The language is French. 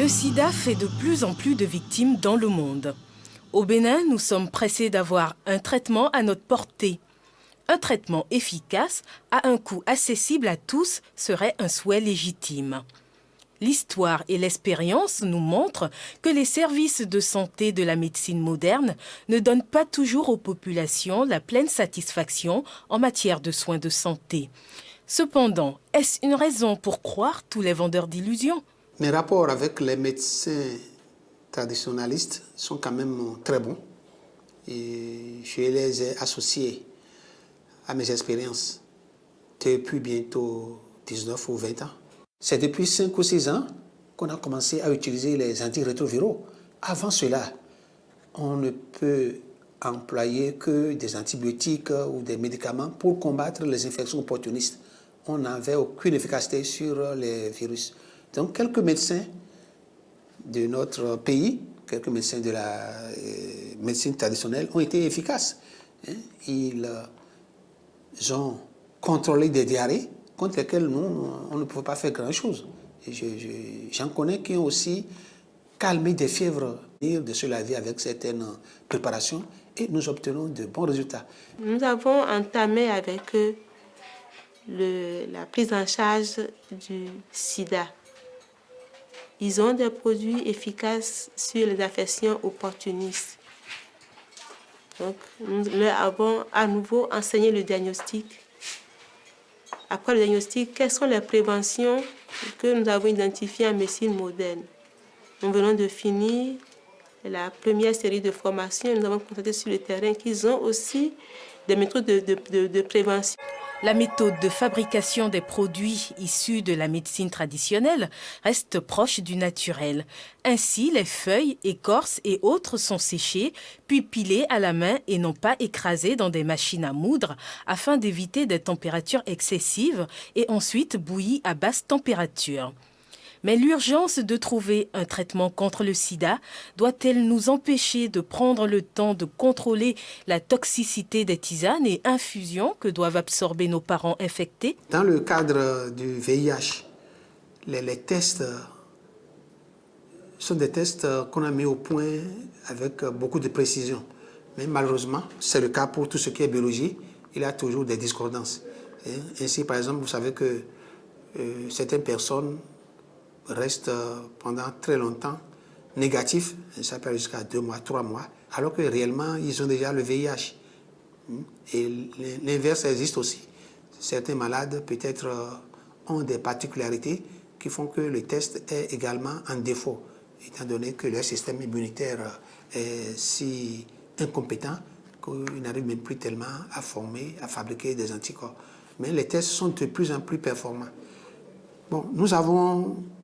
Le sida fait de plus en plus de victimes dans le monde. Au Bénin, nous sommes pressés d'avoir un traitement à notre portée. Un traitement efficace, à un coût accessible à tous, serait un souhait légitime. L'histoire et l'expérience nous montrent que les services de santé de la médecine moderne ne donnent pas toujours aux populations la pleine satisfaction en matière de soins de santé. Cependant, est-ce une raison pour croire tous les vendeurs d'illusions? Mes rapports avec les médecins traditionnalistes sont quand même très bons et je les ai associés à mes expériences depuis bientôt 19 ou 20 ans. C'est depuis 5 ou 6 ans qu'on a commencé à utiliser les antirétroviraux. Avant cela, on ne peut employer que des antibiotiques ou des médicaments pour combattre les infections opportunistes. On n'avait aucune efficacité sur les virus. Donc, quelques médecins de notre pays, quelques médecins de la médecine traditionnelle ont été efficaces. Ils ont contrôlé des diarrhées contre lesquelles nous, on ne pouvait pas faire grand-chose. J'en connais qui ont aussi calmé des fièvres, de se laver avec certaines préparations et nous obtenons de bons résultats. Nous avons entamé avec eux la prise en charge du sida. Ils ont des produits efficaces sur les affections opportunistes. Donc, nous leur avons à nouveau enseigné le diagnostic. Après le diagnostic, quelles sont les préventions que nous avons identifiées en médecine moderne? Nous venons de finir la première série de formations. Nous avons constaté sur le terrain qu'ils ont aussi des méthodes de prévention. La méthode de fabrication des produits issus de la médecine traditionnelle reste proche du naturel. Ainsi, les feuilles, écorces et autres sont séchées, puis pilées à la main et non pas écrasées dans des machines à moudre afin d'éviter des températures excessives et ensuite bouillies à basse température. Mais l'urgence de trouver un traitement contre le sida doit-elle nous empêcher de prendre le temps de contrôler la toxicité des tisanes et infusions que doivent absorber nos parents infectés? Dans le cadre du VIH, les tests sont des tests qu'on a mis au point avec beaucoup de précision. Mais malheureusement, c'est le cas pour tout ce qui est biologie, il y a toujours des discordances. Ainsi, par exemple, vous savez que certaines personnes restent pendant très longtemps négatifs, ça peut aller jusqu'à 2 mois, 3 mois, alors que réellement, ils ont déjà le VIH. Et l'inverse existe aussi. Certains malades, peut-être, ont des particularités qui font que le test est également en défaut, étant donné que leur système immunitaire est si incompétent qu'ils n'arrivent même plus tellement à former, à fabriquer des anticorps. Mais les tests sont de plus en plus performants. Bon, nous avons